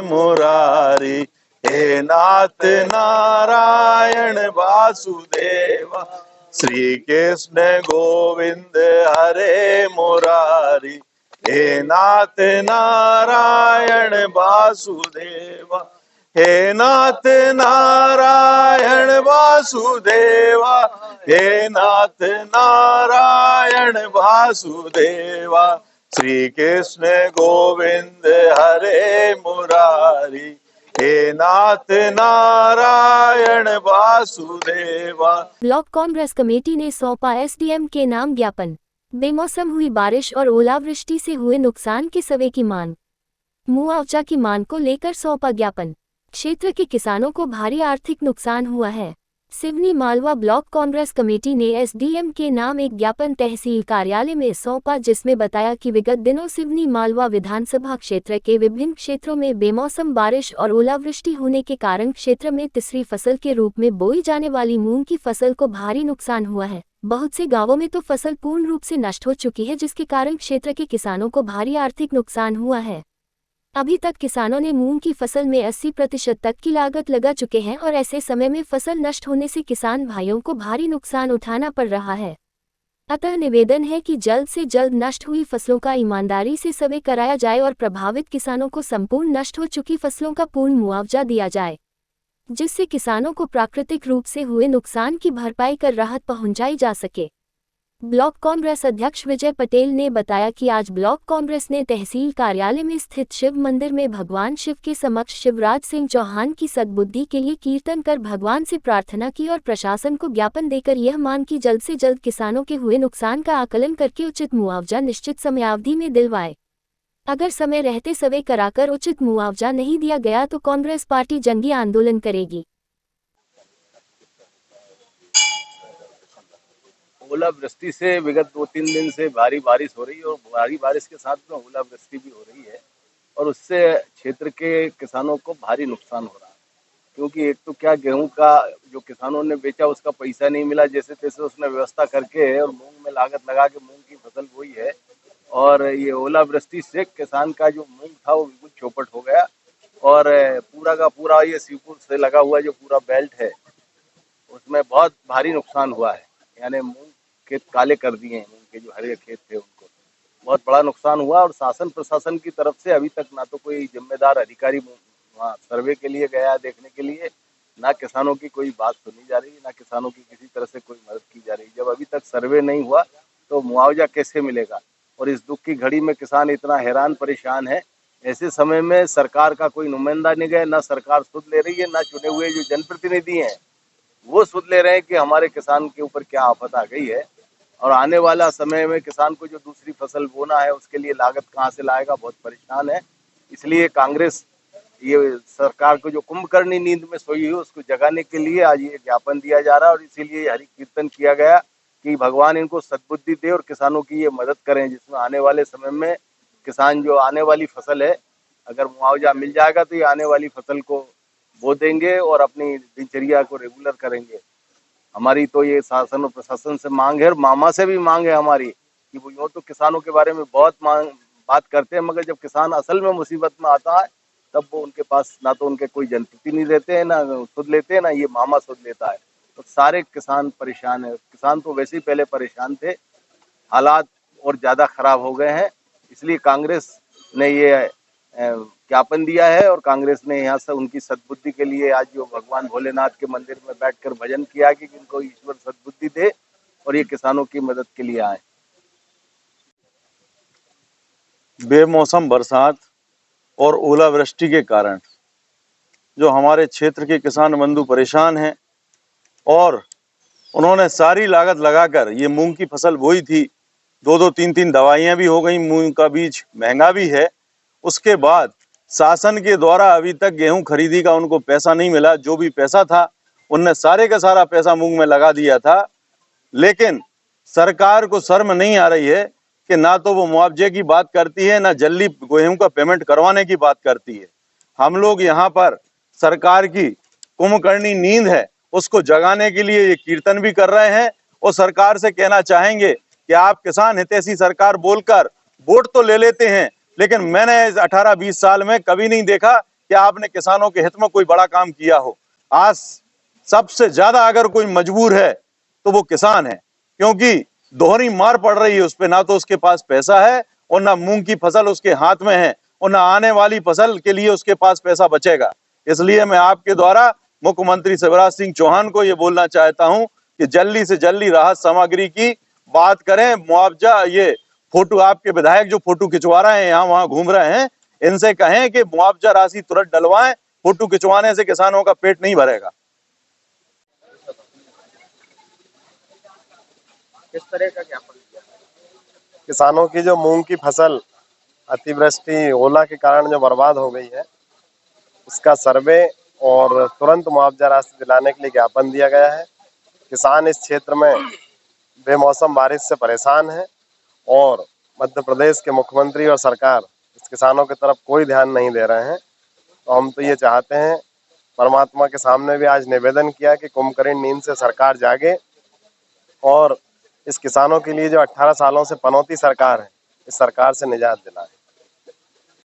मुरारी। हे नाथ नारायण वासुदेवा, श्री कृष्ण गोविंद हरे मुरारी। हे नाथ नारायण वासुदेवा, हे नाथ नारायण वासुदेवा, हे नाथ नारायण वासुदेवा, श्री कृष्ण गोविंद हरे मुरारी। हे नाथ Narayan Vasudeva. Block Congress committee ने सौंपा SDM के नाम ज्ञापन। बेमौसम हुई बारिश और ओलावृष्टि से हुए नुकसान के सर्वे की मांग, मुआवजा की मांग को लेकर सौंपा ज्ञापन। क्षेत्र के किसानों को भारी आर्थिक नुकसान हुआ है। सिवनी मालवा ब्लॉक कांग्रेस कमेटी ने एसडीएम के नाम एक ज्ञापन तहसील कार्यालय में सौंपा, जिसमें बताया कि विगत दिनों सिवनी मालवा विधानसभा क्षेत्र के विभिन्न क्षेत्रों में बेमौसम बारिश और ओलावृष्टि होने के कारण क्षेत्र में तीसरी फसल के रूप में बोई जाने वाली मूंग की फसल को भारी नुकसान हुआ है। बहुत से गांवों में तो फसल पूर्ण रूप से नष्ट हो चुकी है, जिसके कारण क्षेत्र के किसानों को भारी आर्थिक नुकसान हुआ है। अभी तक किसानों ने मूंग की फसल में 80% तक की लागत लगा चुके हैं और ऐसे समय में फसल नष्ट होने से किसान भाइयों को भारी नुकसान उठाना पड़ रहा है। अतः निवेदन है कि जल्द से जल्द नष्ट हुई फसलों का ईमानदारी से सर्वे कराया जाए और प्रभावित किसानों को संपूर्ण नष्ट हो चुकी फसलों का पूर्ण मुआवजा दिया जाए, जिससे किसानों को प्राकृतिक रूप से हुए नुकसान की भरपाई कर राहत पहुंचाई जा सके। ब्लॉक कांग्रेस अध्यक्ष विजय पटेल ने बताया कि आज ब्लॉक कांग्रेस ने तहसील कार्यालय में स्थित शिव मंदिर में भगवान शिव के समक्ष शिवराज सिंह चौहान की सद्बुद्धि के लिए कीर्तन कर भगवान से प्रार्थना की और प्रशासन को ज्ञापन देकर यह मांग की जल्द से जल्द किसानों के हुए नुकसान का आकलन करके उचित मुआवजा निश्चित समयावधि में दिलवाए। अगर समय रहते सर्वे कराकर उचित मुआवजा नहीं दिया गया तो कांग्रेस पार्टी जंगी आंदोलन करेगी। ओलावृष्टि से विगत 2-3 दिन से भारी बारिश हो रही है और भारी बारिश के साथ में ओलावृष्टि भी हो रही है और उससे क्षेत्र के किसानों को भारी नुकसान हो रहा है। क्योंकि एक तो क्या, गेहूं का जो किसानों ने बेचा उसका पैसा नहीं मिला, जैसे तैसे उसने व्यवस्था करके और मूंग में लागत लगा के मूंग की फसल बोई है और ये ओलावृष्टि से किसान का जो मूंग था वो बिल्कुल चौपट हो गया और पूरा का पूरा ये सीपुर से लगा हुआ जो पूरा बेल्ट है उसमें बहुत भारी नुकसान हुआ है। यानी मूंग खेत काले कर दिए हैं, मूंग के जो हरे खेत थे उनको बहुत बड़ा नुकसान हुआ और शासन प्रशासन की तरफ से अभी तक ना तो कोई जिम्मेदार अधिकारी वहाँ सर्वे के लिए गया देखने के लिए, ना किसानों की कोई बात सुनी जा रही, ना किसानों की किसी तरह से कोई मदद की जा रही। जब अभी तक सर्वे नहीं हुआ तो मुआवजा कैसे मिलेगा? और इस दुख की घड़ी में किसान इतना हैरान परेशान है। ऐसे समय में सरकार का कोई नुमाइंदा नहीं गया, ना सरकार सुध ले रही है, ना चुने हुए जो जनप्रतिनिधि हैं वो सुध ले रहे हैं कि हमारे किसान के ऊपर क्या आफत आ गई है और आने वाला समय में किसान को जो दूसरी फसल बोना है उसके लिए लागत कहाँ से लाएगा, बहुत परेशान है। इसलिए कांग्रेस ये सरकार को जो कुंभकर्णी नींद में सोई हुई उसको जगाने के लिए आज ये ज्ञापन दिया जा रहा है और इसीलिए हरि कीर्तन किया गया कि भगवान इनको सद्बुद्धि दे और किसानों की ये मदद करें, जिसमें आने वाले समय में किसान जो आने वाली फसल है अगर मुआवजा मिल जाएगा तो ये आने वाली फसल को बो देंगे और अपनी दिनचर्या को रेगुलर करेंगे। हमारी तो ये शासन और प्रशासन से मांग है और मामा से भी मांग है हमारी कि वो यूँ तो किसानों के बारे में बहुत बात करते हैं, मगर जब किसान असल में मुसीबत में आता है तब वो उनके पास ना तो उनके कोई जनप्रतिनिधि रहते हैं, ना सुध लेते हैं, ना ये मामा सुध लेता है। तो सारे किसान परेशान है। किसान तो वैसे ही पहले परेशान थे, हालात और ज़्यादा खराब हो गए हैं। इसलिए कांग्रेस ने ये ज्ञापन दिया है और कांग्रेस ने यहाँ से उनकी सद्बुद्धि के लिए आज जो भगवान भोलेनाथ के मंदिर में बैठकर भजन किया कि इनको ईश्वर सद्बुद्धि दे और ये किसानों की मदद के लिए आए। बेमौसम बरसात और ओलावृष्टि के कारण जो हमारे क्षेत्र के किसान बंधु परेशान हैं और उन्होंने सारी लागत लगाकर ये मूंग की फसल बोई थी, 2-3 दवाइयां भी हो गई, मूंग का बीज महंगा भी है। उसके बाद शासन के द्वारा अभी तक गेहूं खरीदी का उनको पैसा नहीं मिला। जो भी पैसा था उनने सारे का सारा पैसा मूंग में लगा दिया था, लेकिन सरकार को शर्म नहीं आ रही है कि ना तो वो मुआवजे की बात करती है, ना जल्दी गेहूं का पेमेंट करवाने की बात करती है। हम लोग यहाँ पर सरकार की कुंभकर्णी नींद है उसको जगाने के लिए ये कीर्तन भी कर रहे हैं और सरकार से कहना चाहेंगे कि आप किसान हितैषी सरकार बोलकर वोट तो ले लेते हैं, लेकिन मैंने 18-20 साल में कभी नहीं देखा कि कि आपने किसानों के हित में कोई बड़ा काम किया हो। आज सबसे ज्यादा अगर कोई मजबूर है तो वो किसान है, क्योंकि दोहरी मार पड़ रही है उस पे। ना तो उसके पास पैसा है और ना मूंग की फसल उसके हाथ में है और ना आने वाली फसल के लिए उसके पास पैसा बचेगा। इसलिए मैं आपके द्वारा मुख्यमंत्री शिवराज सिंह चौहान को ये बोलना चाहता हूं कि जल्दी से जल्दी राहत सामग्री की बात करें। मुआवजा, ये फोटो आपके विधायक जो फोटो खिंचवा रहे हैं, यहाँ वहां घूम रहे हैं, इनसे कहें कि मुआवजा राशि तुरंत डलवाएं। फोटो खिंचवाने से किसानों का पेट नहीं भरेगा। किस तरह का ज्ञापन दिया? किसानों की जो मूंग की फसल अतिवृष्टि ओला के कारण जो बर्बाद हो गई है, उसका सर्वे और तुरंत मुआवजा राशि दिलाने के लिए ज्ञापन दिया गया है। किसान इस क्षेत्र में बेमौसम बारिश से परेशान है और मध्य प्रदेश के मुख्यमंत्री और सरकार इस किसानों की तरफ कोई ध्यान नहीं दे रहे हैं। तो हम तो ये चाहते हैं, परमात्मा के सामने भी आज निवेदन किया कि कुंभकर्ण नींद से सरकार जागे और इस किसानों के लिए जो 18 सालों से पनौती सरकार है, इस सरकार से निजात दिलाए।